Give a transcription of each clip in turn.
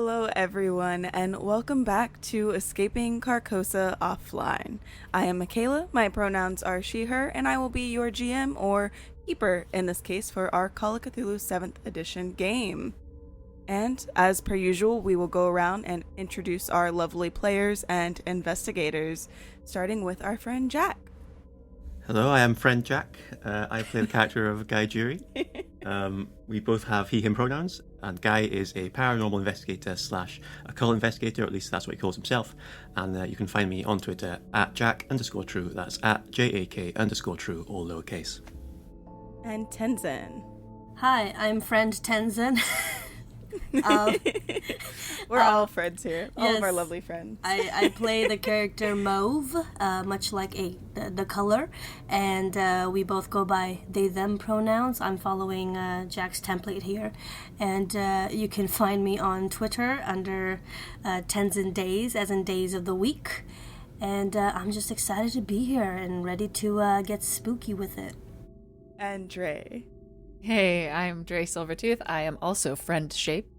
Hello, everyone, and welcome back to Escaping Carcosa Offline. I am Michaela, my pronouns are she, her, and I will be your GM, or keeper in this case, for our Call of Cthulhu 7th edition game. And, as per usual, we will go around and introduce our lovely players and investigators, starting with our friend Jack. Hello, I am friend Jack. I play the character of Guy Jury. We both have he, him pronouns, and Guy is a paranormal investigator / occult investigator, at least that's what he calls himself. And you can find me on Twitter at Jack_True, that's at JAK_True, all lowercase. And Tenzin. Hi, I'm friend Tenzin. We're all friends here. All yes, of our lovely friends. I play the character Mauve, much like the color, and we both go by they, them pronouns. I'm following Jack's template here, and you can find me on Twitter under Tenzin Days, as in days of the week, and I'm just excited to be here and ready to get spooky with it. And Drea. Hey, I'm Drea Silvertooth. I am also friend shape.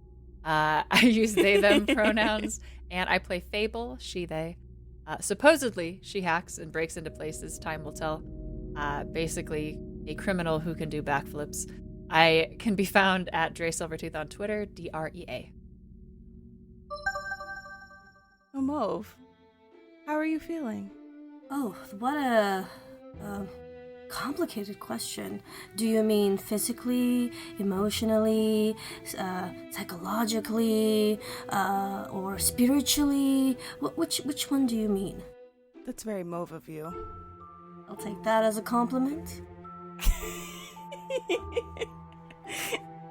I use they, them pronouns, and I play Fable, she, they. Supposedly, she hacks and breaks into places, time will tell. Basically, a criminal who can do backflips. I can be found at Drea Silvertooth on Twitter, DREA. Oh, Mauve, how are you feeling? Oh, what a complicated question. Do you mean physically, emotionally, psychologically, or spiritually? Which one do you mean? That's very Mauve of you. I'll take that as a compliment.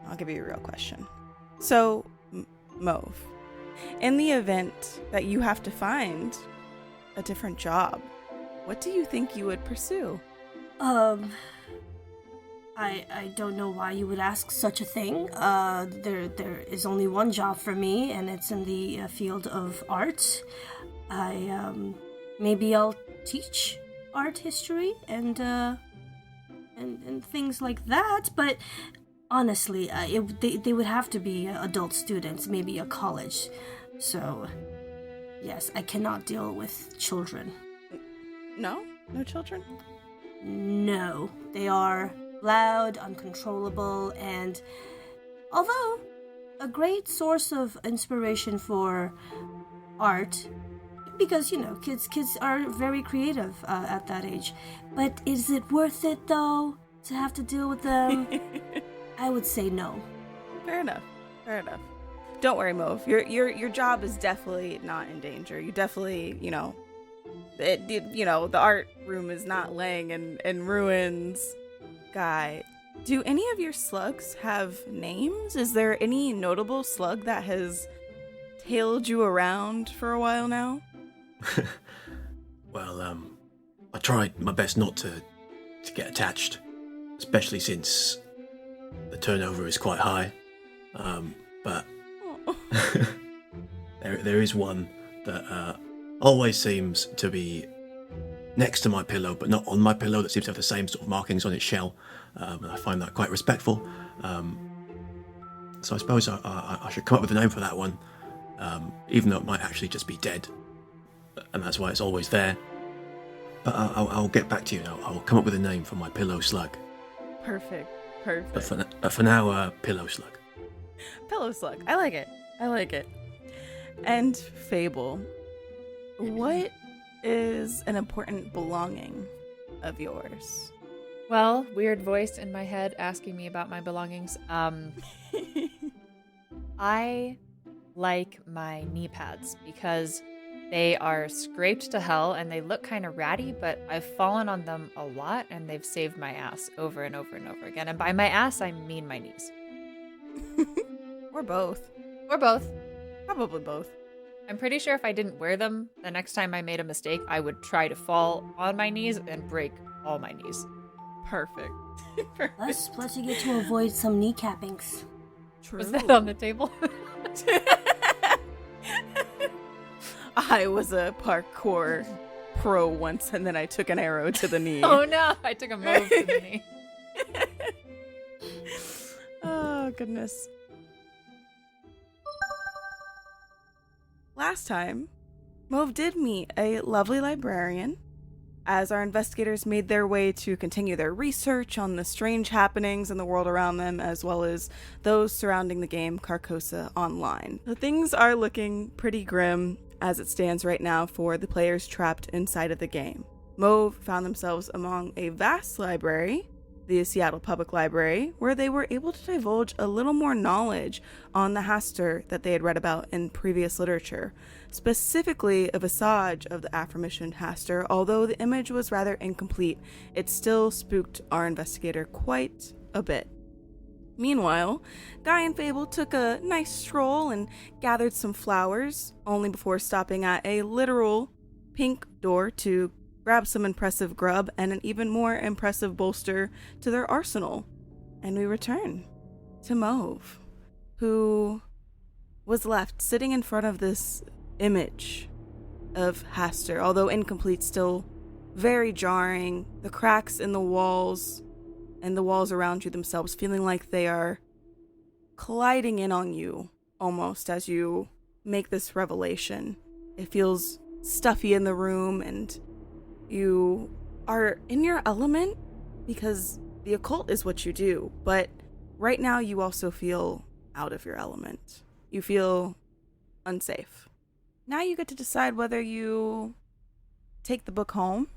I'll give you a real question. So, Mauve, in the event that you have to find a different job, what do you think you would pursue? I don't know why you would ask such a thing. There is only one job for me, and it's in the field of art. Maybe I'll teach art history and things like that, but honestly, they would have to be adult students, maybe a college. So, yes, I cannot deal with children. No? No children? No, they are loud, uncontrollable, and although a great source of inspiration for art, because, you know, kids are very creative at that age. But is it worth it, though, to have to deal with them? I would say no. Fair enough. Don't worry, Mauve. Your job is definitely not in danger. You definitely, the art room is not laying in ruins. Guy, do any of your slugs have names? Is there any notable slug that has tailed you around for a while now? Well, I tried my best not to get attached, especially since the turnover is quite high. But there is one that always seems to be next to my pillow, but not on my pillow, that seems to have the same sort of markings on its shell. And I find that quite respectful. So I suppose I should come up with a name for that one, even though it might actually just be dead. And that's why it's always there. But I'll get back to you. I'll come up with a name for my pillow slug. Perfect. But for now, pillow slug. Pillow slug. I like it. And Fable, what is an important belonging of yours? Well, weird voice in my head asking me about my belongings. I like my knee pads because they are scraped to hell and they look kind of ratty, but I've fallen on them a lot and they've saved my ass over and over and over again. And by my ass, I mean my knees. Or both. Probably both. I'm pretty sure if I didn't wear them, the next time I made a mistake, I would try to fall on my knees and break all my knees. Perfect. Plus you get to avoid some kneecappings. True. Was that on the table? I was a parkour pro once, and then I took an arrow to the knee. Oh no, I took a move to the knee. Oh, goodness. last time, Mauve did meet a lovely librarian as our investigators made their way to continue their research on the strange happenings in the world around them, as well as those surrounding the game Carcosa Online. The things are looking pretty grim as it stands right now for the players trapped inside of the game. Mauve found themselves among a vast library, the Seattle Public Library, where they were able to divulge a little more knowledge on the Hastur that they had read about in previous literature, specifically a visage of the aforementioned Hastur. Although the image was rather incomplete, it still spooked our investigator quite a bit. Meanwhile, Guy and Fable took a nice stroll and gathered some flowers, only before stopping at a literal pink door to grab some impressive grub and an even more impressive bolster to their arsenal. And we return to Mauve, who was left sitting in front of this image of Hastur, although incomplete, still very jarring. The cracks in the walls and the walls around you themselves feeling like they are colliding in on you almost as you make this revelation. It feels stuffy in the room, and you are in your element because the occult is what you do, but right now you also feel out of your element. You feel unsafe. Now you get to decide whether you take the book home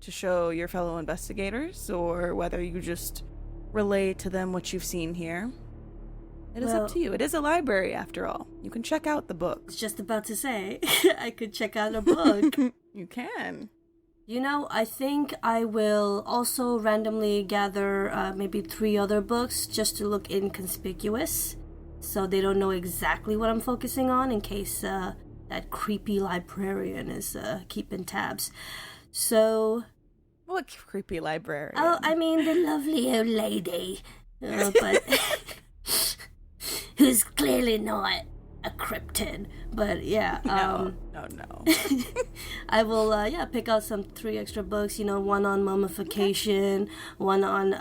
to show your fellow investigators, or whether you just relay to them what you've seen here. It is up to you. It is a library, after all. You can check out the book. I was just about to say, I could check out a book. You can. You know, I think I will also randomly gather maybe 3 other books just to look inconspicuous, so they don't know exactly what I'm focusing on in case that creepy librarian is keeping tabs. So... What creepy librarian? Oh, I mean the lovely old lady. But... who's clearly not a cryptid, but yeah. No. I will, pick out some 3 extra books. One on mummification, one on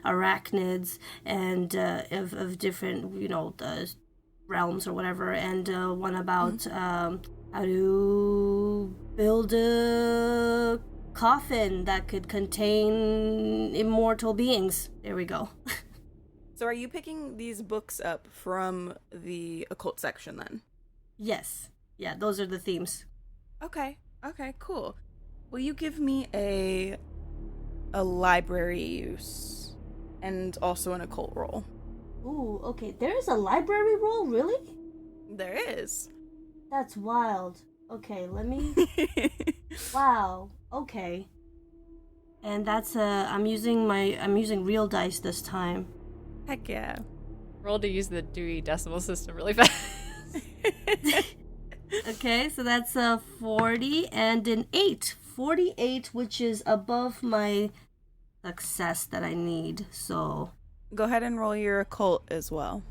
arachnids, and of different, the realms or whatever, and one about how to build a coffin that could contain immortal beings. There we go. So are you picking these books up from the occult section then? Yes. Yeah, those are the themes. Okay, cool. Will you give me a library use and also an occult roll? Ooh, okay. There is a library roll, really? There is. That's wild. Okay, let me... Wow, okay. And that's, I'm using real dice this time. Heck yeah. Roll to use the Dewey Decimal System really fast. Okay, so that's a 40 and an 8. 48, which is above my success that I need, so... Go ahead and roll your occult as well.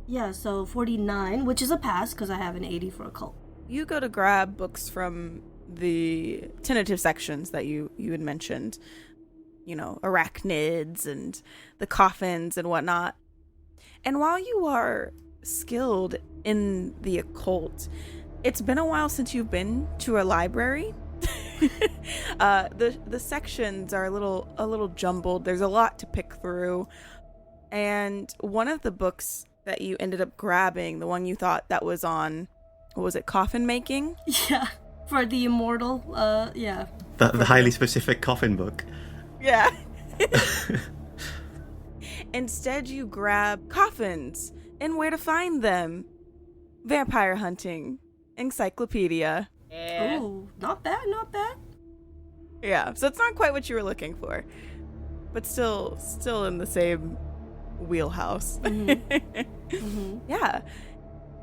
Yeah, so 49, which is a pass, because I have an 80 for occult. You go to grab books from the tentative sections that you had mentioned. Arachnids and the coffins and whatnot. And while you are skilled in the occult, it's been a while since you've been to a library. The sections are a little jumbled. There's a lot to pick through. And one of the books that you ended up grabbing, the one you thought that was on, what was it, coffin making? Yeah, for the immortal, yeah. The highly specific coffin book. Yeah. Instead, you grab coffins and where to find them. Vampire hunting. Encyclopedia. Yeah. Ooh, not bad, not bad. Yeah, so it's not quite what you were looking for, but still in the same wheelhouse. Mm-hmm. Yeah.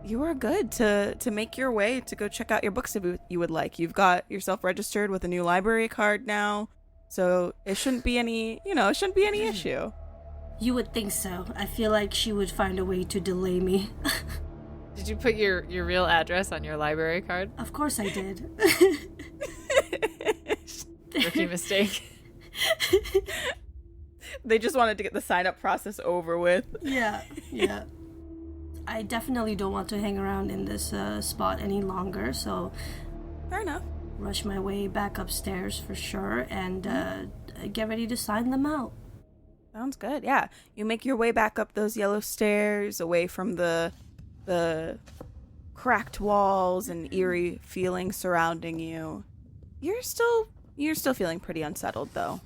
You are good to make your way to go check out your books if you would like. You've got yourself registered with a new library card now. So it shouldn't be any issue. You would think so. I feel like she would find a way to delay me. Did you put your real address on your library card? Of course I did. Rookie mistake. They just wanted to get the sign-up process over with. Yeah. I definitely don't want to hang around in this spot any longer, so Fair enough. rush my way back upstairs for sure and get ready to sign them out. Sounds good. Yeah. You make your way back up those yellow stairs, away from the cracked walls and eerie feeling surrounding you. You're still feeling pretty unsettled though.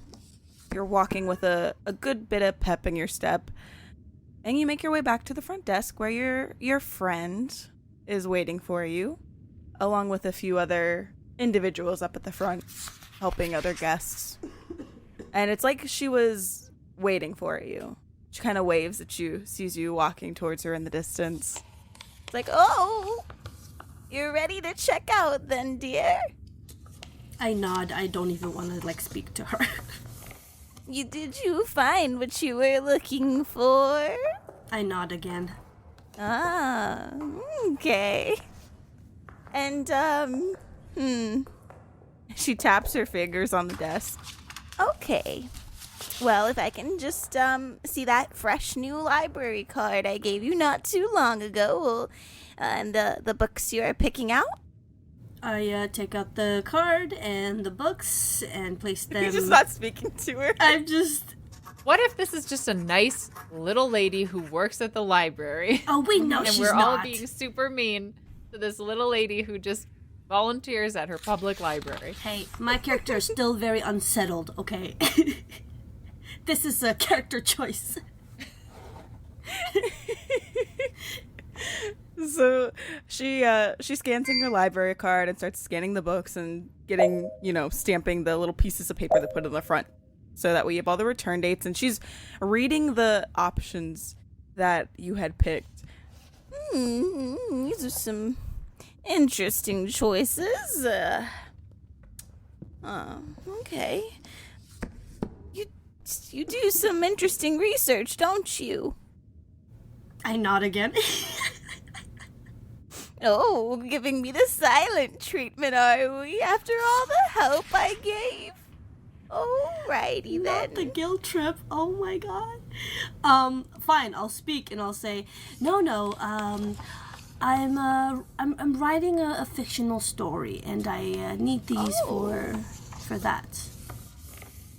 You're walking with a good bit of pep in your step. And you make your way back to the front desk where your friend is waiting for you, along with a few other individuals up at the front helping other guests. And it's like she was waiting for you. She kind of waves at you, sees you walking towards her in the distance. It's like, oh, you're ready to check out then, dear? I nod. I don't even want to, speak to her. Did you find what you were looking for? I nod again. Ah, okay. And, She taps her fingers on the desk. Okay. Well, if I can just, see that fresh new library card I gave you not too long ago, and the books you're picking out? I take out the card and the books and place them... He's just not speaking to her. I'm just... What if this is just a nice little lady who works at the library? Oh, wait, no, and she's we're not. all being super mean to this little lady who just volunteers at her public library. Hey, my character is still very unsettled, okay? This is a character choice. So she scans in your library card and starts scanning the books and getting, stamping the little pieces of paper that put in the front. So that way you have all the return dates, and she's reading the options that you had picked. These are some interesting choices. Okay. You do some interesting research, don't you? I nod again. Oh, giving me the silent treatment, are we? After all the help I gave? Alrighty then. Not the guilt trip. Oh my god. Fine. I'll speak and I'll say, no. I'm writing a fictional story and I need these for that.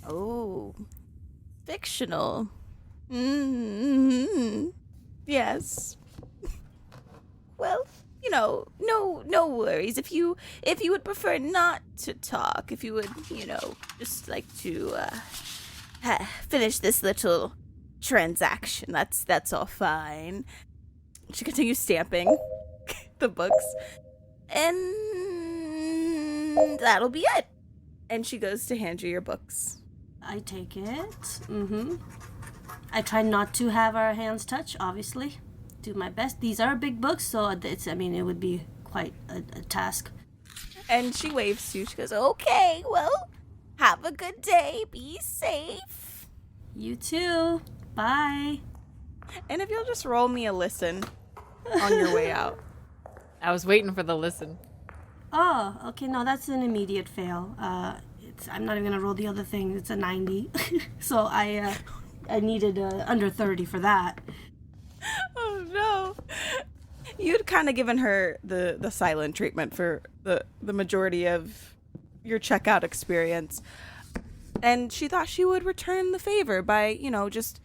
Oh, fictional. Mm-hmm. Yes. Well, no worries. If you would prefer not to talk, if you would, just like to finish this little transaction, that's all fine. She continues stamping the books, and that'll be it. And she goes to hand you your books. I take it. I try not to have our hands touch, obviously. Do my best. These are big books, so it would be quite a task. And she waves to you. She goes, okay, well, have a good day. Be safe. You too. Bye. And if you'll just roll me a listen on your way out. I was waiting for the listen. Oh, okay, no, that's an immediate fail. I'm not even gonna roll the other thing. It's a 90. So I needed under 30 for that. Oh no. You'd kind of given her the silent treatment for the majority of your checkout experience. And she thought she would return the favor by, just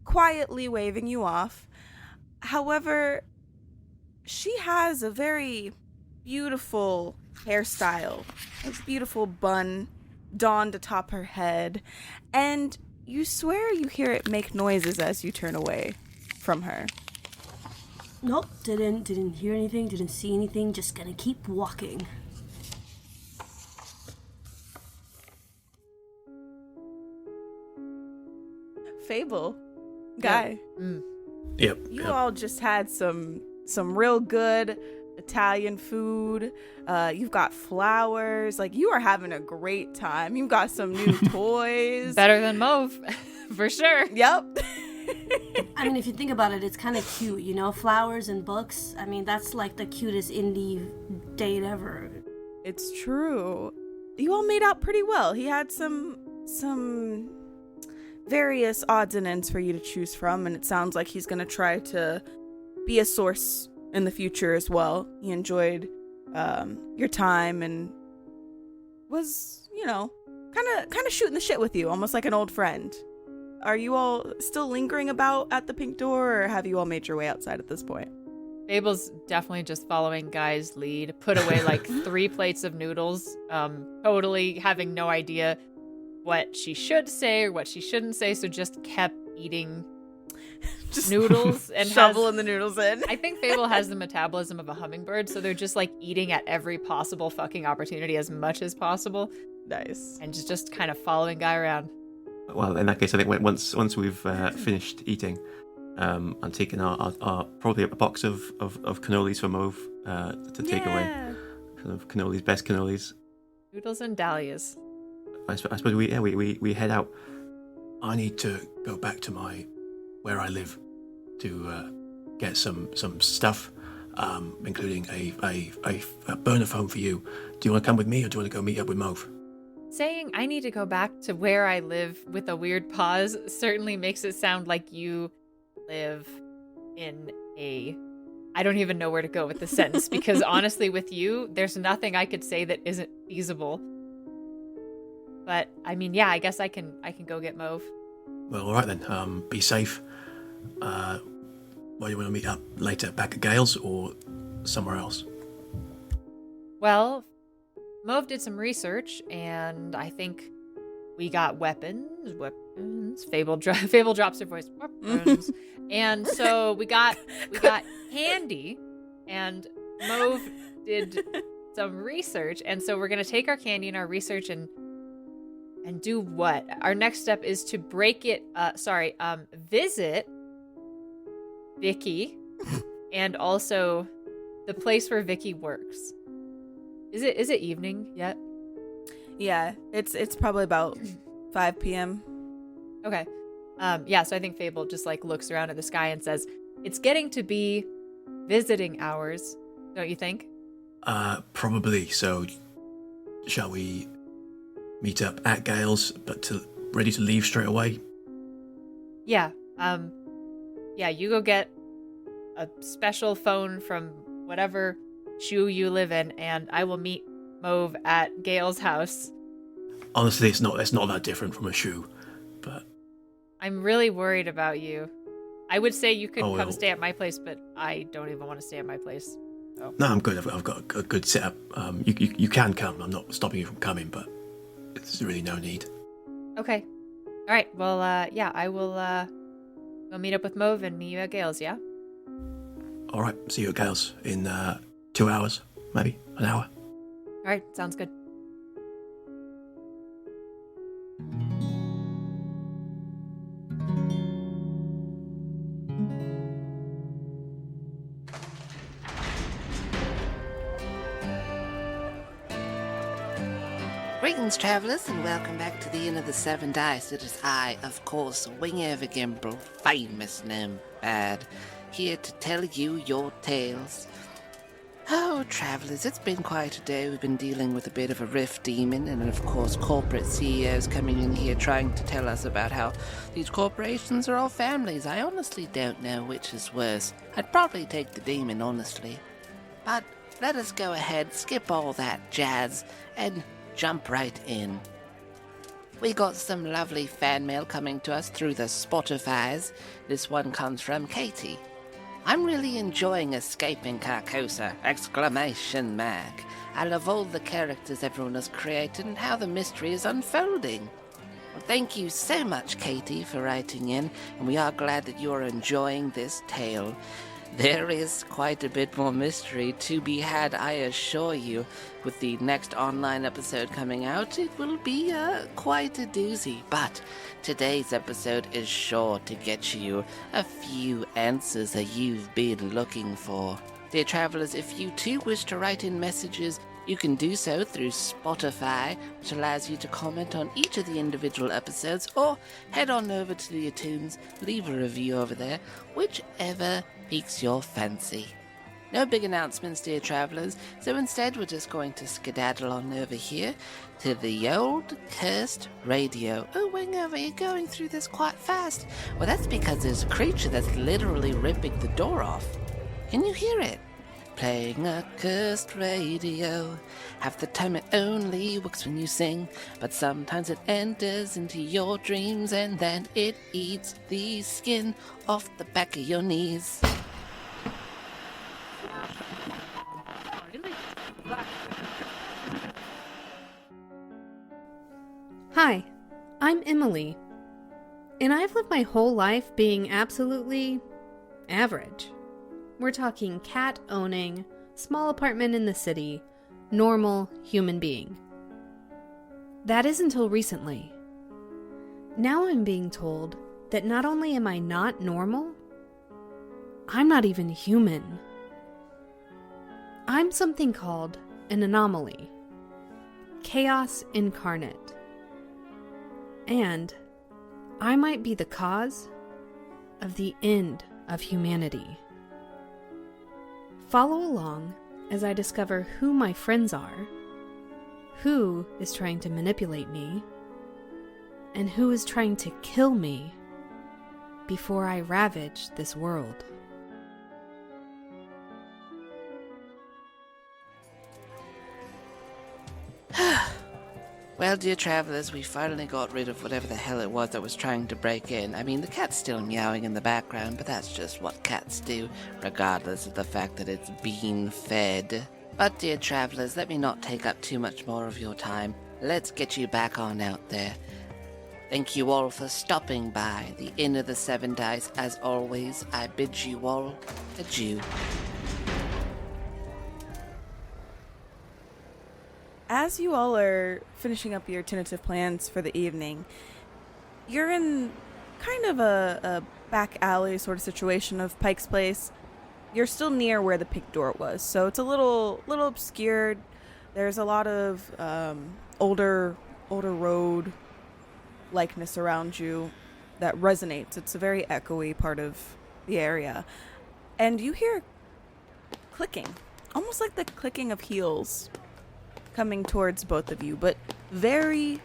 quietly waving you off. However, she has a very beautiful hairstyle, a beautiful bun donned atop her head, and you swear you hear it make noises as you turn away from her. Nope, didn't hear anything, didn't see anything, just gonna keep walking. Fable, Guy. Yep. You all just had some real good Italian food. You've got flowers. You are having a great time. You've got some new toys. Better than Mauve, for sure. Yep. I mean, if you think about it, it's kind of cute, flowers and books. I mean, that's the cutest indie date ever. It's true. You all made out pretty well. He had some various odds and ends for you to choose from, and it sounds like he's going to try to be a source in the future as well. He enjoyed your time and was, kind of shooting the shit with you, almost like an old friend. Are you all still lingering about at the pink door, or have you all made your way outside at this point? Fable's definitely just following Guy's lead. Put away like 3 plates of noodles, totally having no idea what she should say or what she shouldn't say, so just kept eating just noodles and shoveling the noodles in. I think Fable has the metabolism of a hummingbird, so they're just like eating at every possible fucking opportunity as much as possible. Nice. And just kind of following Guy around. Well, in that case, I think once we've finished eating, I'm taking our probably a box of cannolis for Mauve to take away. Kind of cannolis, best cannolis. Noodles and dahlias. I suppose we head out. I need to go back to where I live to get some stuff, including a burner phone for you. Do you want to come with me, or do you want to go meet up with Mauve? Saying I need to go back to where I live with a weird pause certainly makes it sound like you live in I don't even know where to go with the sentence, because honestly with you, there's nothing I could say that isn't feasible. But I mean, yeah, I guess I can go get Mauve. Well, all right then. Be safe. Where do you want to meet up later? Back at Gale's or somewhere else? Well, Mauve did some research, and I think we got weapons. Fable drops her voice. Weapons. And so we got candy, and Mauve did some research, and so we're gonna take our candy and our research and do what? Our next step is to visit Vicky and also the place where Vicky works. Is it evening yet? Yeah, it's probably about 5 p.m. Okay. So I think Fable just like looks around at the sky and says, "It's getting to be visiting hours, don't you think?" Probably. So shall we meet up at Gale's, but ready to leave straight away? Yeah. You go get a special phone from whatever shoe you live in, and I will meet Mauve at Gale's house. Honestly, it's not that different from a shoe, but I'm really worried about you. I would say you could come stay at my place, but I don't even want to stay at my place. So. No, I'm good. I've got a good setup. You can come. I'm not stopping you from coming, but there's really no need. Okay. All right. Well, I will go meet up with Mauve and meet you at Gale's, yeah? All right. See you at Gale's in 2 hours, maybe an hour. All right. Sounds good. Greetings, travellers, and welcome back to the Inn of the Seven Dice. It is I, of course, Wingover Gimbrel, famous gnome bad, here to tell you your tales. Oh, travellers, it's been quite a day. We've been dealing with a bit of a rift demon, and of course corporate CEOs coming in here trying to tell us about how these corporations are all families. I honestly don't know which is worse. I'd probably take the demon, honestly. But let us go ahead, skip all that jazz, and jump right in. We got some lovely fan mail coming to us through the Spotifys. This one comes from Katie. I'm really enjoying escaping Carcosa! ! I love all the characters everyone has created and how the mystery is unfolding. Well, thank you so much, Katie, for writing in, and we are glad that you are enjoying this tale. There is quite a bit more mystery to be had, I assure you. With the next online episode coming out, it will be quite a doozy. But today's episode is sure to get you a few answers that you've been looking for. Dear travellers, if you too wish to write in messages, you can do so through Spotify, which allows you to comment on each of the individual episodes, or head on over to the iTunes, leave a review over there, whichever piques your fancy. No big announcements, dear travellers, so instead we're just going to skedaddle on over here to the old cursed radio. Oh, Wingover, you're going through this quite fast. Well, that's because there's a creature that's literally ripping the door off. Can you hear it? Playing a cursed radio. Half the time it only works when you sing, but sometimes it enters into your dreams and then it eats the skin off the back of your knees. Hi, I'm Emily, and I've lived my whole life being absolutely average. We're talking cat-owning, small apartment in the city, normal human being. That is until recently. Now I'm being told that not only am I not normal, I'm not even human. I'm something called an anomaly, chaos incarnate. And I might be the cause of the end of humanity. Follow along as I discover who my friends are, who is trying to manipulate me, and who is trying to kill me before I ravage this world. Well, dear travelers, we finally got rid of whatever the hell it was that was trying to break in. I mean, the cat's still meowing in the background, but that's just what cats do, regardless of the fact that it's being fed. But, dear travelers, let me not take up too much more of your time. Let's get you back on out there. Thank you all for stopping by the Inn of the Seven Dice. As always, I bid you all adieu. As you all are finishing up your tentative plans for the evening, you're in kind of a back alley sort of situation of Pike's Place. You're still near where the pink door was, so it's a little obscured. There's a lot of older road likeness around you that resonates. It's a very echoey part of the area. And you hear clicking, almost like the clicking of heels coming towards both of you, but very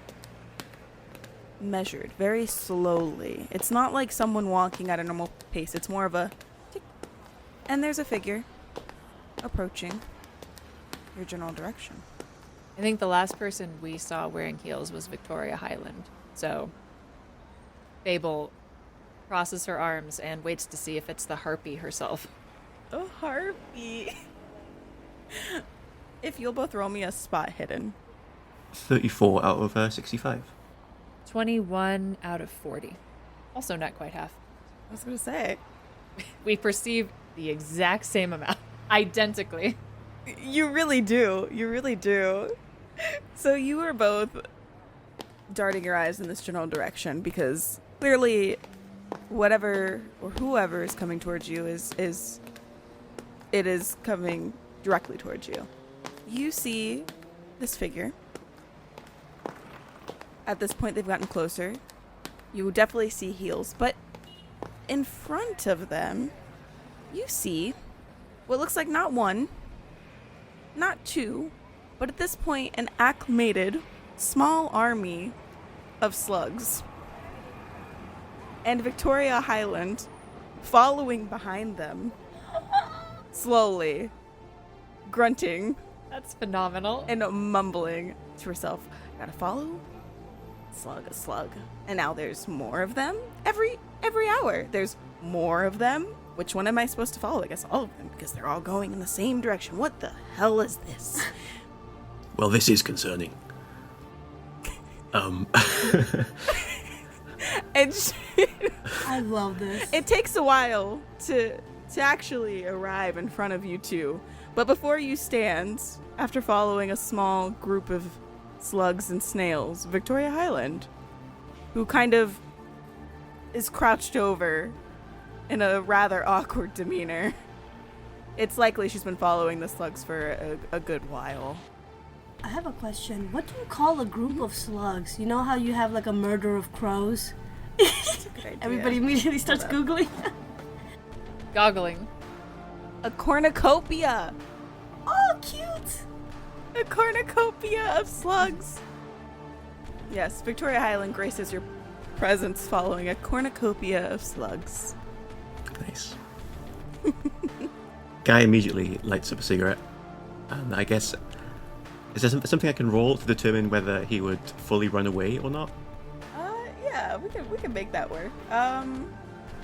measured, very slowly. It's not like someone walking at a normal pace. It's more of a tick. And there's a figure approaching your general direction. I think the last person we saw wearing heels was Victoria Highland. So Fable crosses her arms and waits to see if it's the harpy herself. A harpy. If you'll both roll me a spot hidden. 34 out of 65. 21 out of 40. Also not quite half. I was going to say. We perceive the exact same amount. Identically. You really do. You really do. So you are both darting your eyes in this general direction because clearly whatever or whoever is coming towards you is coming directly towards you. You see this figure. At this point, they've gotten closer. You definitely see heels, but in front of them, you see what looks like not one, not two, but at this point, an acclimated small army of slugs. And Victoria Highland following behind them, slowly, grunting. That's phenomenal. And mumbling to herself, gotta follow a slug. And now there's more of them every hour. There's more of them. Which one am I supposed to follow? I guess all of them, because they're all going in the same direction. What the hell is this? Well, this is concerning. And I love this. it takes a while to actually arrive in front of you two. But before you stand, after following a small group of slugs and snails, Victoria Highland, who kind of is crouched over in a rather awkward demeanor. It's likely she's been following the slugs for a good while. I have a question. What do you call a group of slugs? You know how you have like a murder of crows? Everybody immediately starts Googling. Goggling. A cornucopia. Oh, cute. A cornucopia of slugs. Yes, Victoria Highland graces your presence following a cornucopia of slugs. Nice. Guy immediately lights up a cigarette, and I guess is there something I can roll to determine whether he would fully run away or not? Yeah, we can make that work.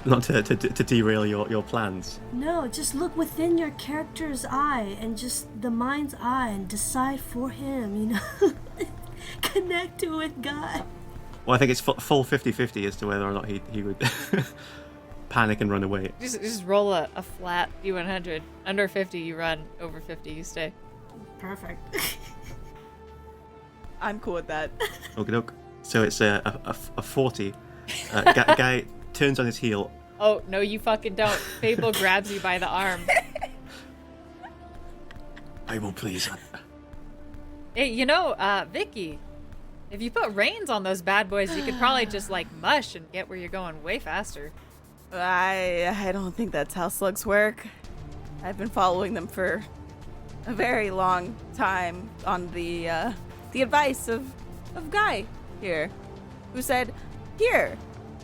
Not to derail your plans. No, just look within your character's eye and just the mind's eye and decide for him, you know? Connect to it, Guy. Well, I think it's full 50-50 as to whether or not he would panic and run away. Just roll a flat D100. Under 50 you run, over 50 you stay. Perfect. I'm cool with that. Okie doke. So it's a 40. Guy turns on his heel. Oh, no you fucking don't. Fable grabs you by the arm. Fable, please. Hey, you know, Vicky, if you put reins on those bad boys, you could probably just, like, mush and get where you're going way faster. I don't think that's how slugs work. I've been following them for a very long time on the advice of Guy here, who said,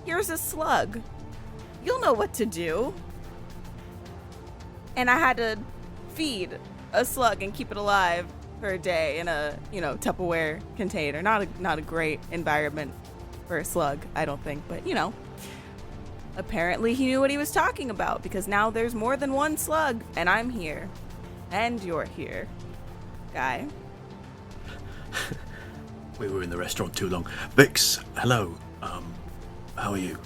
here's a slug. You'll know what to do. And I had to feed a slug and keep it alive for a day in a, Tupperware container. Not a great environment for a slug, I don't think, but apparently he knew what he was talking about, because now there's more than one slug, and I'm here. And you're here, Guy. We were in the restaurant too long. Vix, hello. How are you?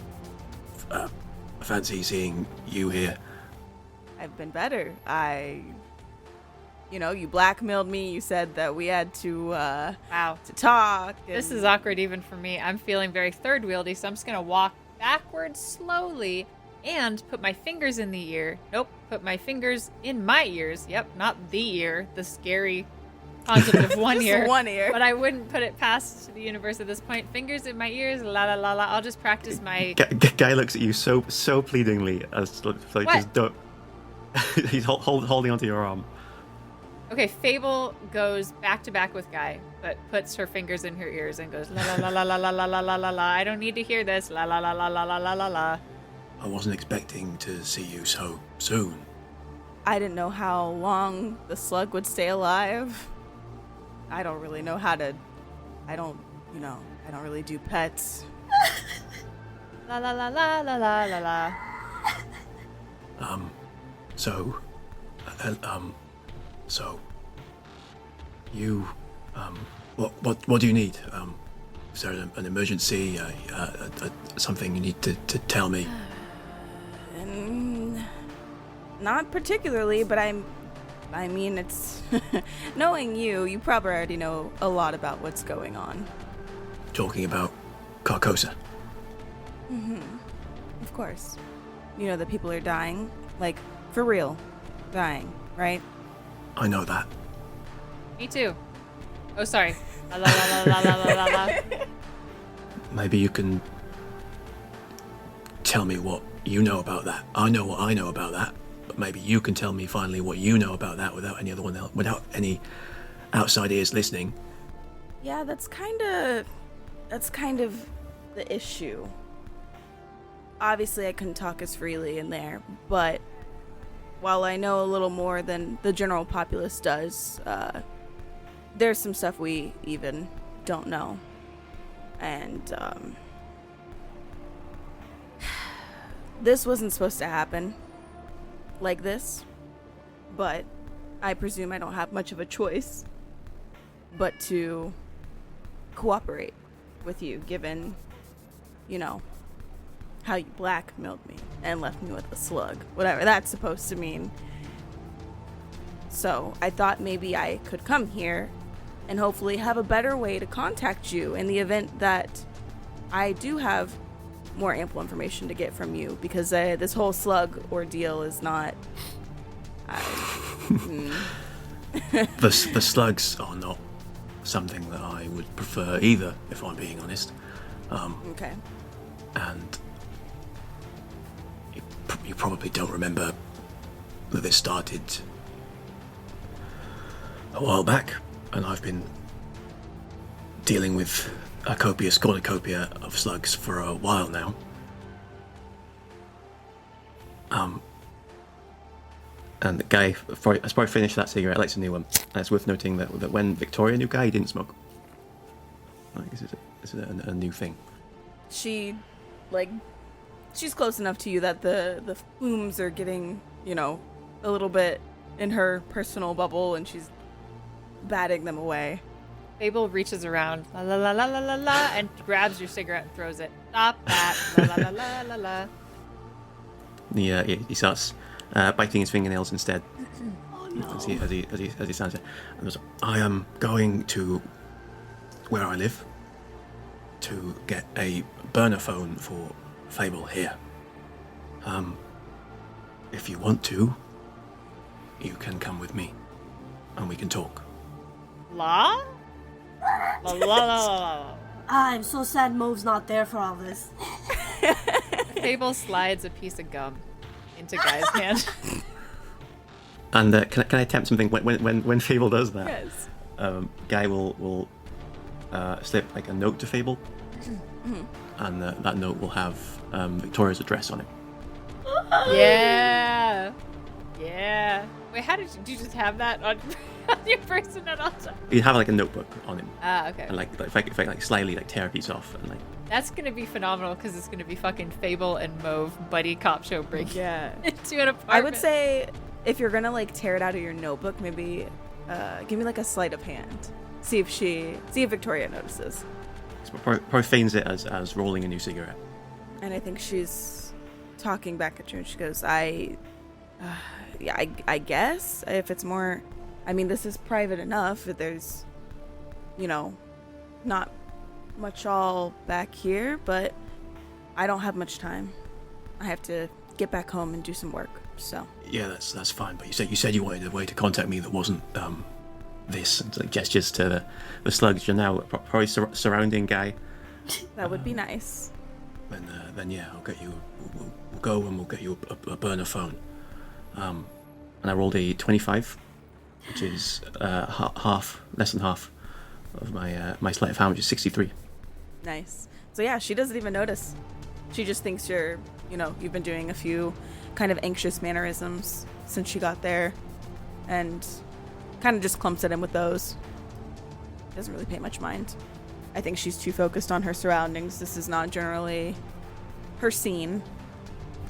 Fancy seeing you here. I've been better. You blackmailed me. You said that we had to, Wow. to talk. This is awkward even for me. I'm feeling very third wieldy, so I'm just going to walk backwards slowly and put my fingers in the ear. Nope, put my fingers in my ears. Yep, not the ear, the scary concept of one Just ear. one ear. But I wouldn't put it past the universe at this point. Fingers in my ears, la la la la. I'll just practice my... Guy looks at you so pleadingly, as like What? just don't. He's holding onto your arm. Okay, Fable goes back to back with Guy, but puts her fingers in her ears and goes la la la la la la la la la la. I don't need to hear this. La la la la la la la la la. I wasn't expecting to see you so soon. I didn't know how long the slug would stay alive. I don't really know how to... I don't really do pets. La la la la la la la la. So, you, what do you need? Is there an emergency? Something you need to tell me? Not particularly, but I mean, it's... knowing you probably already know a lot about what's going on. Talking about Carcosa. Of course. You know that people are dying. Like, for real. Dying, right? I know that. Me too. Oh, sorry. La la la la la la la la. Maybe you can tell me what you know about that. I know what I know about that, but maybe you can tell me finally what you know about that without any other one else, without any outside ears listening. Yeah, that's kind of the issue. Obviously, I couldn't talk as freely in there, but while I know a little more than the general populace does, there's some stuff we even don't know. And, this wasn't supposed to happen like this, but I presume I don't have much of a choice but to cooperate with you, given, how you blackmailed me and left me with a slug, whatever that's supposed to mean. So I thought maybe I could come here and hopefully have a better way to contact you in the event that I do have more ample information to get from you, because this whole slug ordeal is not... The slugs are not something that I would prefer either, if I'm being honest. Okay. And you probably don't remember that this started a while back, and I've been dealing with a copious cornucopia of slugs for a while now. And the guy, as part finished that cigarette, lights a new one. And it's worth noting that when Victoria knew Guy, he didn't smoke. Like, this is a new thing. She's close enough to you that the fumes are getting, a little bit in her personal bubble, and she's batting them away. Fable reaches around, la la la la la la la, and grabs your cigarette and throws it. Stop that, la la la la la la. He starts biting his fingernails instead. Oh no. As he stands there. And goes, I am going to where I live to get a burner phone for Fable here. If you want to, you can come with me and we can talk. La? La la la la la. I'm so sad Mauve's not there for all this. Fable slides a piece of gum into Guy's hand. And can I attempt something when Fable does that? Yes. Guy will slip like a note to Fable, and that note will have Victoria's address on it. Yeah. Wait, how did you just have that on your person at all times? You have like a notebook on him, Ah, okay. and if I like slightly like tear a piece off, and like That's gonna be phenomenal because it's gonna be fucking Fable and Mauve buddy cop show break into an apartment. I would say if you're gonna like tear it out of your notebook, maybe give me like a sleight of hand. See if Victoria notices. probably feigns it as rolling a new cigarette. And I think she's talking back at you, and she goes, I guess if it's more, I mean, this is private enough that there's, not much all back here, but I don't have much time. I have to get back home and do some work, so. Yeah, that's fine. But you said you wanted a way to contact me that wasn't this. And like gestures to the slugs. You're now probably surrounding Guy. That would be nice. Then yeah, I'll get you. We'll go and we'll get you a burner phone. And I rolled a 25, which is less than half of my sleight of hand, which is 63. Nice. So yeah, she doesn't even notice. She just thinks you've been doing a few kind of anxious mannerisms since she got there, and kind of just clumps at him with those. Doesn't really pay much mind. I think she's too focused on her surroundings. This is not generally her scene,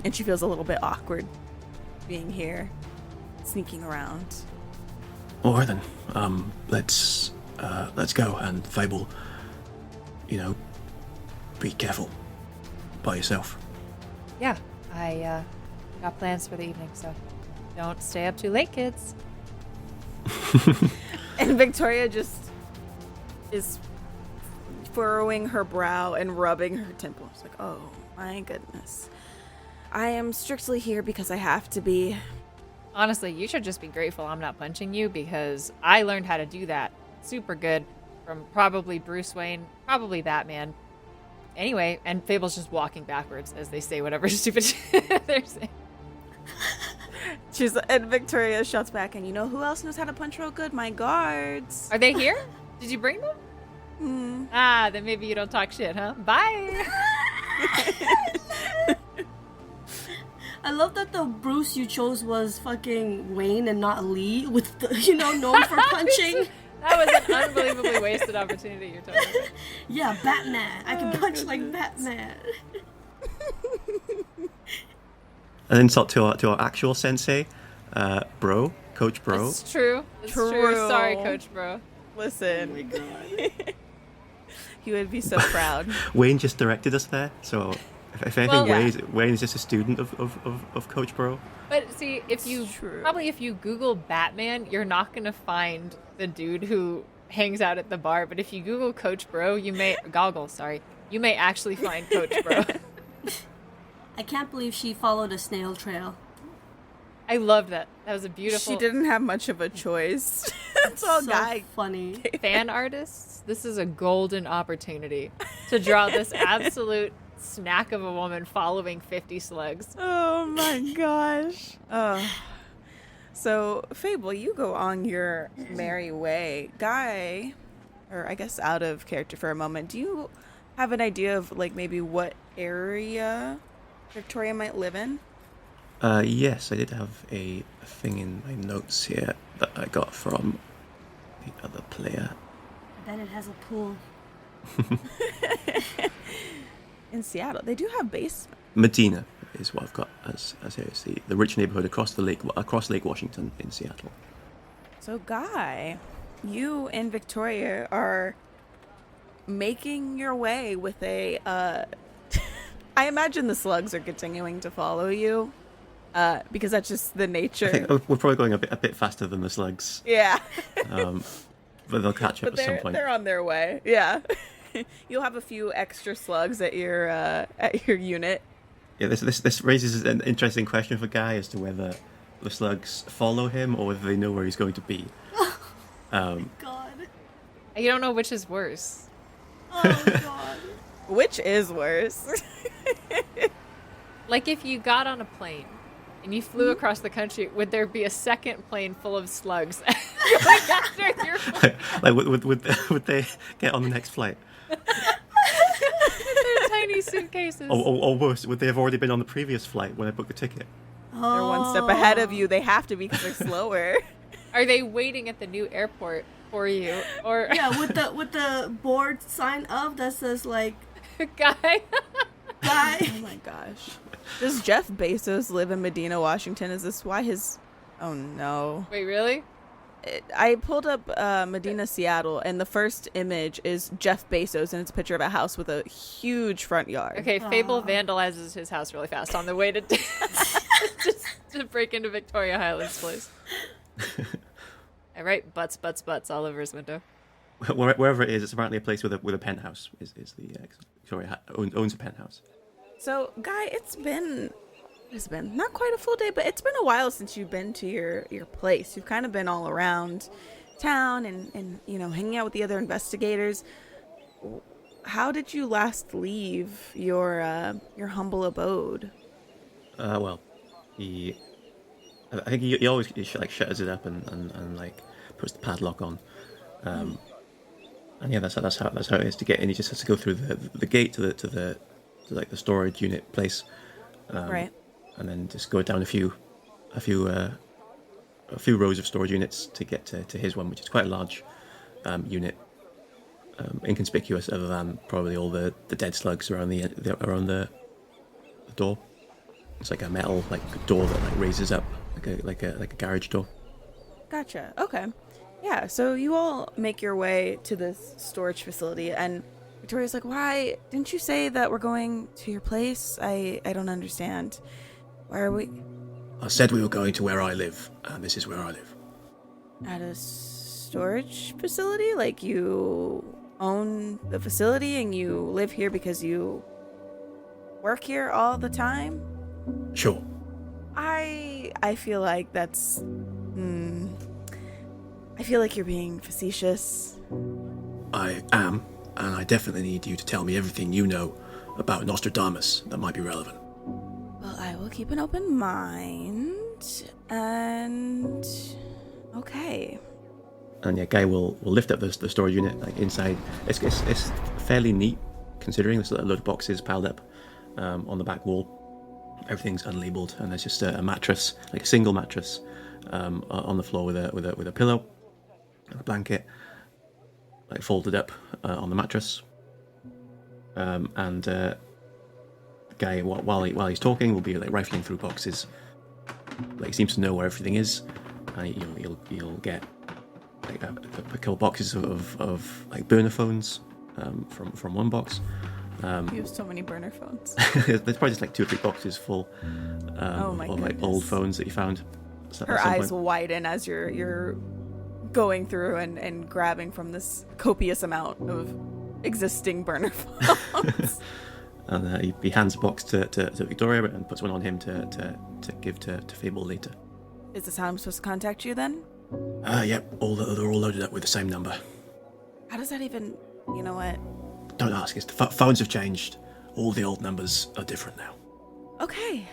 and she feels a little bit awkward being here, sneaking around. All right then. Let's go. And Fable, be careful by yourself. Yeah, I got plans for the evening, so don't stay up too late, kids. And Victoria just is furrowing her brow and rubbing her temples. Like, oh my goodness. I am strictly here because I have to be. Honestly, you should just be grateful I'm not punching you because I learned how to do that super good from probably Bruce Wayne, probably Batman. Anyway, and Fable's just walking backwards as they say whatever stupid shit they're saying. And Victoria shouts back, and you know who else knows how to punch real good? My guards. Are they here? Did you bring them? Then maybe you don't talk shit, huh? Bye! I love that the Bruce you chose was fucking Wayne and not Lee, with the, known for punching. That was an unbelievably wasted opportunity you're talking about. Yeah, Batman. I can punch like Batman. An insult to our actual sensei, Coach Bro. It's true. It's true. Sorry, Coach Bro. Listen. Oh my god. He would be so proud. Wayne just directed us there, so if anything, Well, Wayne is just a student of Coach Bro. But see, if you Google Batman, you're not gonna find the dude who hangs out at the bar. But if you Google Coach Bro, you may actually find Coach Bro. I can't believe she followed a snail trail. I loved that. That was a beautiful. She didn't have much of a choice. That's all So Guy. funny. Fan artists, this is a golden opportunity to draw this absolute snack of a woman following 50 slugs. Oh my gosh. So, Fable, you go on your merry way. Guy, or I guess out of character for a moment, do you have an idea of like maybe what area Victoria might live in? Yes, I did have a thing in my notes here that I got from the other player. I bet it has a pool. In Seattle, they do have basements. Medina is what I've got as here. It's the rich neighborhood across Lake Washington in Seattle. So, Guy, you and Victoria are making your way with a. I imagine the slugs are continuing to follow you, because that's just the nature. I think we're probably going a bit faster than the slugs. Yeah. But they'll catch up at some point. They're on their way. Yeah. You'll have a few extra slugs at your unit. Yeah, this raises an interesting question for Guy as to whether the slugs follow him or whether they know where he's going to be. God. You don't know which is worse. Oh God. Which is worse? Like if you got on a plane and you flew across the country, would there be a second plane full of slugs going after your flight? Like, would they get on the next flight? They're tiny suitcases. Or worse, would they have already been on the previous flight when I booked the ticket? They're one step ahead of you. They have to be because they're slower. Are they waiting at the new airport for you? Or Yeah, with the board sign up that says like guy? guy. Oh my gosh. Does Jeff Bezos live in Medina, Washington? Is this why his... Oh no. Wait, really? I pulled up Medina, Seattle, and the first image is Jeff Bezos, and it's a picture of a house with a huge front yard. Okay, Fable vandalizes his house really fast on the way to just to break into Victoria Highlands Place. I write butts all over his window. Wherever it is, it's apparently a place with a penthouse. Is the Victoria owns a penthouse. So, Guy, it's been not quite a full day, but it's been a while since you've been to your place. You've kind of been all around town and hanging out with the other investigators. How did you last leave your humble abode? Well, I think he always shutters it up and like puts the padlock on. And yeah, that's how it is to get in. He just has to go through the gate to the storage unit place. Right. And then just go down a few rows of storage units to get to his one, which is quite a large unit, inconspicuous other than probably all the dead slugs around the door. It's like a metal door that raises up like a garage door. Gotcha. Okay. Yeah, so you all make your way to this storage facility, and Victoria's like, why didn't you say that we're going to your place? I don't understand. Why are we I said we were going to where I live, and this is where I live. at a storage facility? Like, you own the facility and you live here because you work here all the time? Sure. I feel like that's... I feel like you're being facetious. I am, and I definitely need you to tell me everything you know about Nostradamus that might be relevant. Well, I will keep an open mind, and... Okay. And yeah, Guy will lift up the storage unit inside. It's fairly neat considering there's a load of boxes piled up on the back wall. Everything's unlabeled, and there's just a mattress, like a single mattress, on the floor with a pillow, and a blanket, folded up on the mattress. And Guy, while he's talking, will be rifling through boxes. He seems to know where everything is, and he'll get a couple boxes of burner phones from one box. You have so many burner phones. There's probably just 2 or 3 boxes full Oh my of goodness. old phones that you found. Her eyes widen as you're going through and grabbing from this copious amount of existing burner phones. And he hands a box to Victoria and puts one on him to give to Fable later. Is this how I'm supposed to contact you then? Yep, they're all loaded up with the same number. How does that even... You know what? Don't ask, phones have changed. All the old numbers are different now. Okay,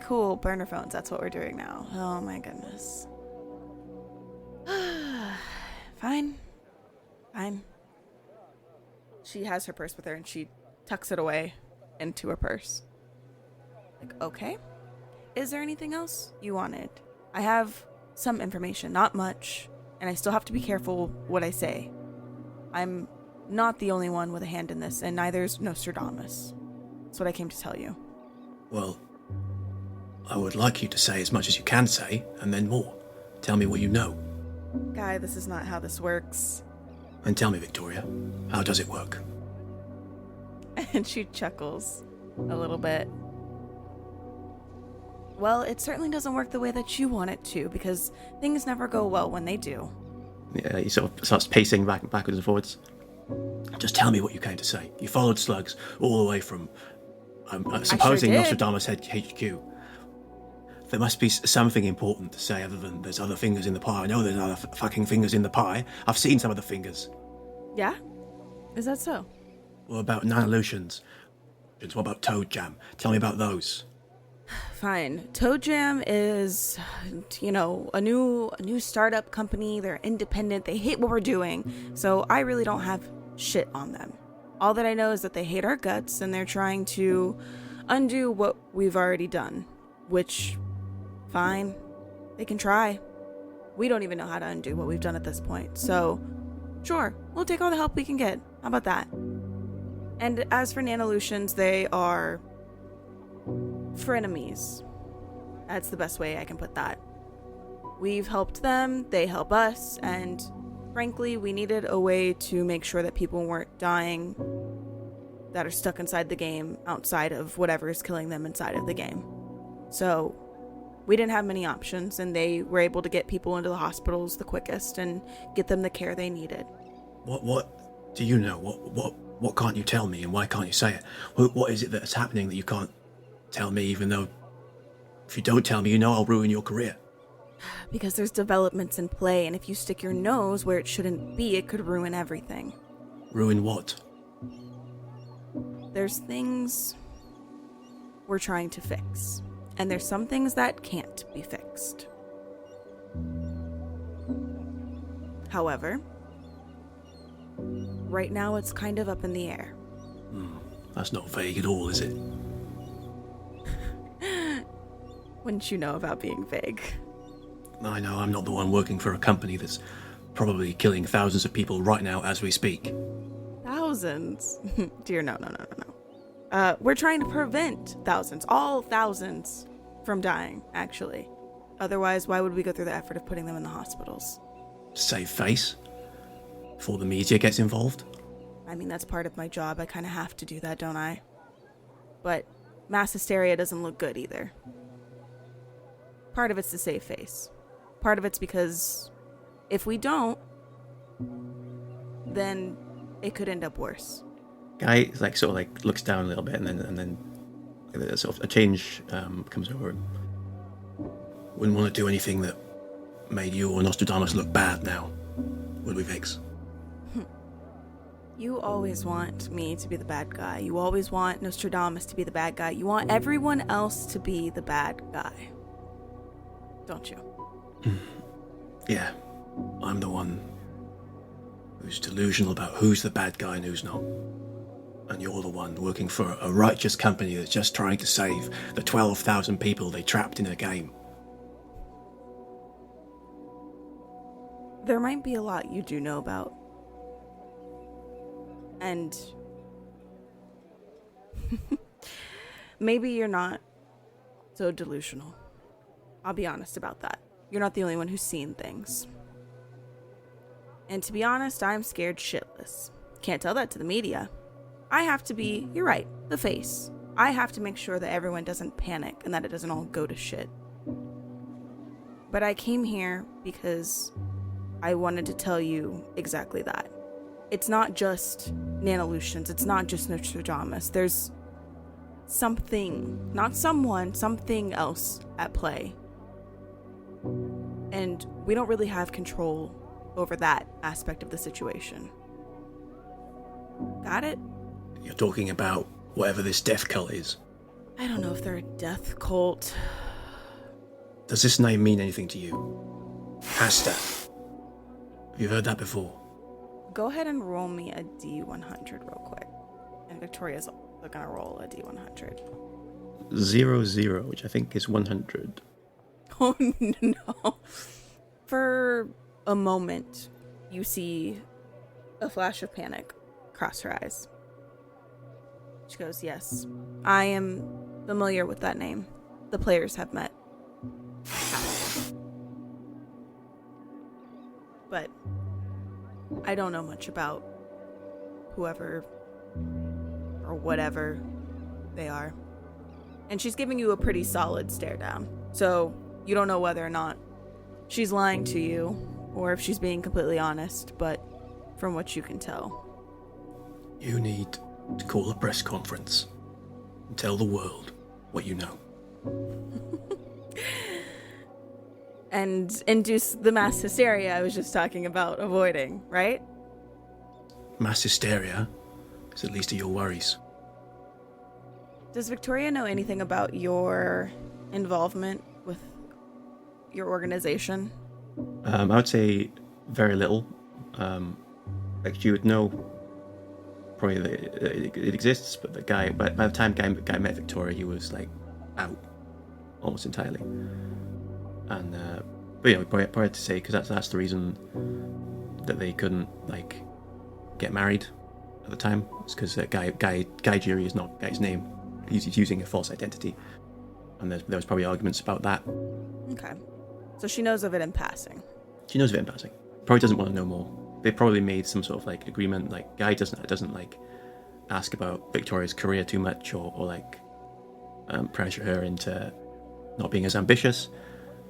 cool. Burner phones, that's what we're doing now. Oh my goodness. Fine. She has her purse with her and she tucks it away into her purse. Okay. is there anything else you wanted? I have some information, not much, and I still have to be careful what I say. I'm not the only one with a hand in this, and neither's Nostradamus. That's what I came to tell you. Well, I would like you to say as much as you can say, and then more. Tell me what you know. Guy, this is not how this works. And tell me, Victoria, how does it work? And she chuckles a little bit. Well, it certainly doesn't work the way that you want it to, because things never go well when they do. Yeah, he sort of starts pacing backwards and forwards. Just tell me what you came to say. You followed slugs all the way from, I'm supposing did. Nostradamus had HQ. There must be something important to say other than there's other fingers in the pie. I know there's other fucking fingers in the pie. I've seen some of the fingers. Yeah? Is that so? What about Nanoolutions? What about Toad Jam? Tell me about those. Fine. Toe Jam is, a new startup company. They're independent. They hate what we're doing. So I really don't have shit on them. All that I know is that they hate our guts and they're trying to undo what we've already done. Which, fine. They can try. We don't even know how to undo what we've done at this point. So, sure, we'll take all the help we can get. How about that? And as for Nanoolutions, they are frenemies. That's the best way I can put that. We've helped them, they help us, and frankly, we needed a way to make sure that people weren't dying that are stuck inside the game outside of whatever is killing them inside of the game. So, we didn't have many options, and they were able to get people into the hospitals the quickest and get them the care they needed. What do you know? What can't you tell me, and why can't you say it? What is it that's happening that you can't tell me, even though if you don't tell me, I'll ruin your career? Because there's developments in play, and if you stick your nose where it shouldn't be, it could ruin everything. Ruin what? There's things we're trying to fix, and there's some things that can't be fixed. However, right now it's kind of up in the air. That's not vague at all, is it? Wouldn't you know about being vague? I know I'm not the one working for a company that's probably killing thousands of people right now as we speak. Thousands? Dear, no. We're trying to prevent thousands, all thousands, from dying, actually. Otherwise, why would we go through the effort of putting them in the hospitals? Save face? Before the media gets involved? I mean, that's part of my job. I kind of have to do that, don't I? But mass hysteria doesn't look good either. Part of it's to save face. Part of it's because if we don't, then it could end up worse. Guy looks down a little bit, and then sort of a change comes over him. Wouldn't want to do anything that made you or Nostradamus look bad now, would we, Vix? You always want me to be the bad guy. You always want Nostradamus to be the bad guy. You want everyone else to be the bad guy. Don't you? Yeah, I'm the one who's delusional about who's the bad guy and who's not. And you're the one working for a righteous company that's just trying to save the 12,000 people they trapped in a game. There might be a lot you do know about. And maybe you're not so delusional. I'll be honest about that. You're not the only one who's seen things. And to be honest, I'm scared shitless. Can't tell that to the media. I have to be, you're right, the face. I have to make sure that everyone doesn't panic and that it doesn't all go to shit. But I came here because I wanted to tell you exactly that. It's not just Nanoolutions. It's not just Nostradamus. There's something, not someone, something else at play. And we don't really have control over that aspect of the situation. Got it? You're talking about whatever this death cult is. I don't know if they're a death cult. Does this name mean anything to you? Hasta. Have you heard that before? Go ahead and roll me a D100 real quick. And Victoria's also gonna roll a D100. 00, which I think is 100. Oh no. For a moment, you see a flash of panic cross her eyes. She goes, yes, I am familiar with that name. The players have met. But I don't know much about whoever or whatever they are. And she's giving you a pretty solid stare down. So you don't know whether or not she's lying to you or if she's being completely honest, but from what you can tell. You need to call a press conference and tell the world what you know. And induce the mass hysteria I was just talking about avoiding, right? Mass hysteria is the least of your worries. Does Victoria know anything about your involvement with your organization? I would say very little. Like you would know probably that it exists, but the guy, by the time guy met Victoria, he was like out almost entirely. And but yeah, probably to say, because that's the reason that they couldn't like get married at the time. It's because Guy Jury is not Guy's name. He's using a false identity, and there was probably arguments about that. Okay, so she knows of it in passing. She knows of it in passing. Probably doesn't want to know more. They probably made some sort of like agreement. Like Guy doesn't like ask about Victoria's career too much, or like pressure her into not being as ambitious,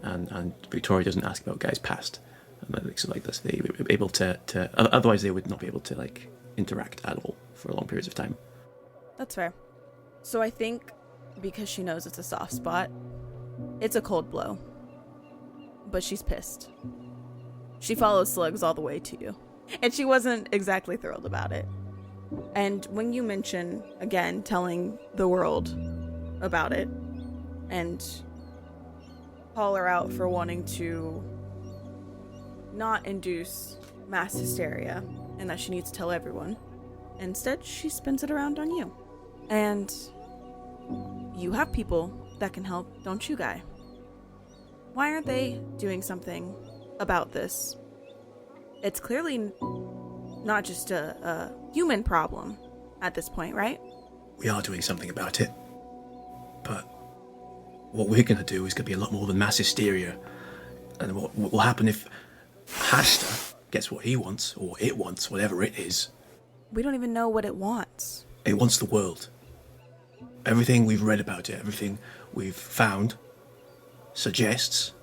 and Victoria doesn't ask about Guy's past. And so like this, they were able to otherwise they would not be able to like interact at all for long periods of time. That's fair. So I think because she knows it's a soft spot, it's a cold blow. But she's pissed. She follows slugs all the way to you. And she wasn't exactly thrilled about it. And when you mention, again, telling the world about it, and call her out for wanting to not induce mass hysteria, and that she needs to tell everyone, instead she spins it around on you. And you have people that can help, don't you, Guy? Why aren't they doing something about this? It's clearly not just a human problem at this point, right? We are doing something about it. But what we're going to do is going to be a lot more than mass hysteria. And what will happen if Hasta gets what he wants, or it wants, whatever it is? We don't even know what it wants. It wants the world. Everything we've read about it, everything we've found, suggests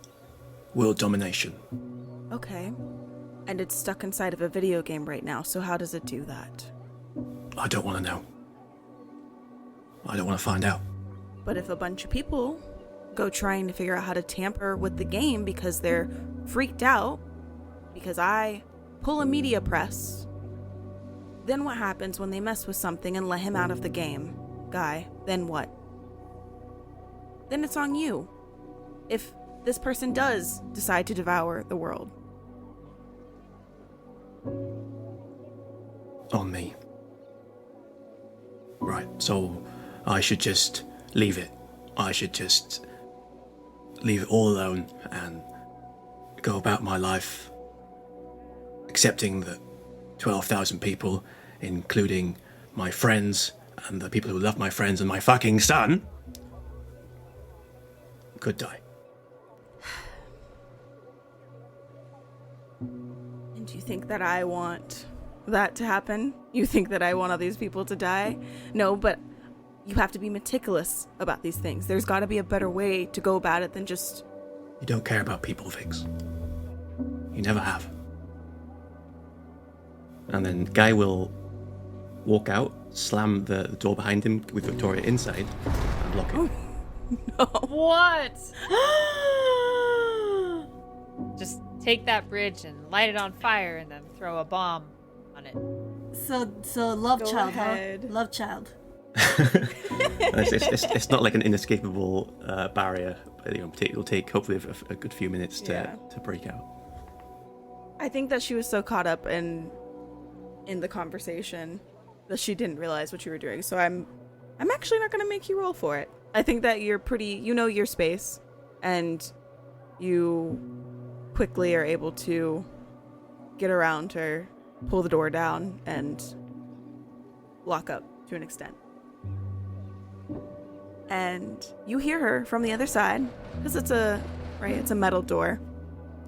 world domination. Okay. And it's stuck inside of a video game right now, so how does it do that? I don't want to know. I don't want to find out. But if a bunch of people go trying to figure out how to tamper with the game because they're freaked out, because I pull a media press, then what happens when they mess with something and let him out of the game? Guy, then what? Then it's on you. If this person does decide to devour the world. On me. Right, so I should just leave it. I should just leave it all alone and go about my life accepting that 12,000 people, including my friends and the people who love my friends and my fucking son, could die. And do you think that I want that to happen? You think that I want all these people to die? No, but you have to be meticulous about these things. There's got to be a better way to go about it than just... You don't care about people, Vix. You never have. And then Guy will walk out, slam the door behind him with Victoria inside, and lock it. What? Just take that bridge and light it on fire and then throw a bomb on it. So love Go child, ahead. huh? Love child. It's not like an inescapable barrier. But, it'll take hopefully a good few minutes to break out. I think that she was so caught up in the conversation that she didn't realize what you were doing. So I'm actually not going to make you roll for it. I think that you know your space, and you quickly are able to get around her, pull the door down, and lock up to an extent. And you hear her from the other side, because it's a metal door.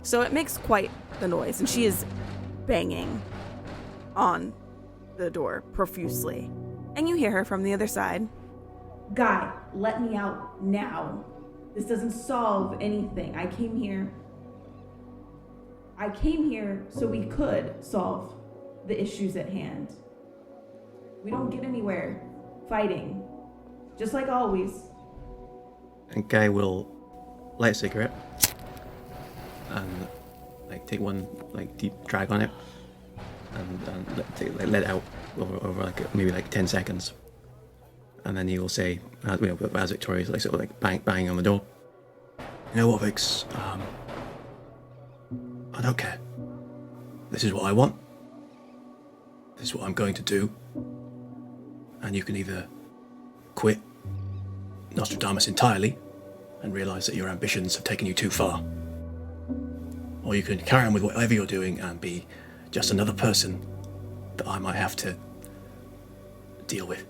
So it makes quite the noise, and she is banging on the door profusely. And you hear her from the other side. Guy, let me out now. This doesn't solve anything. I came here so we could solve the issues at hand. We don't get anywhere fighting, just like always. And Guy will light a cigarette and take one deep drag on it and let it out over maybe 10 seconds. And then he will say, as Victoria's banging on the door, "You know what, Vix? I don't care. This is what I want. This is what I'm going to do. And you can either quit Nostradamus entirely and realise that your ambitions have taken you too far, or you can carry on with whatever you're doing and be just another person that I might have to deal with."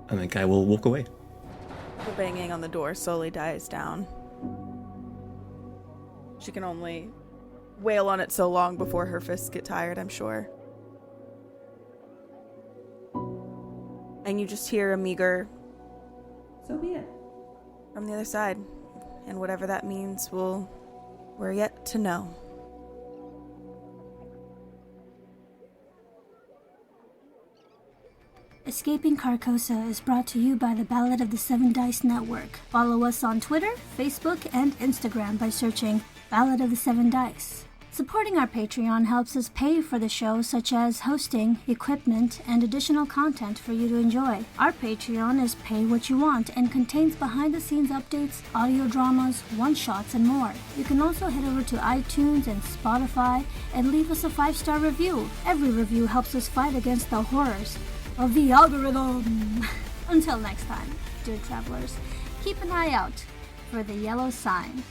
And then Guy will walk away. The banging on the door slowly dies down. She can only wail on it so long before her fists get tired, I'm sure. And you just hear a meager, "So be it," from the other side. And whatever that means, we're yet to know. Escaping Carcosa is brought to you by the Ballad of the Seven Dice Network. Follow us on Twitter, Facebook, and Instagram by searching Ballad of the Seven Dice. Supporting our Patreon helps us pay for the show, such as hosting, equipment, and additional content for you to enjoy. Our Patreon is Pay What You Want and contains behind-the-scenes updates, audio dramas, one-shots, and more. You can also head over to iTunes and Spotify and leave us a 5-star review. Every review helps us fight against the horrors of the algorithm. Until next time, dear travelers, keep an eye out for the yellow sign.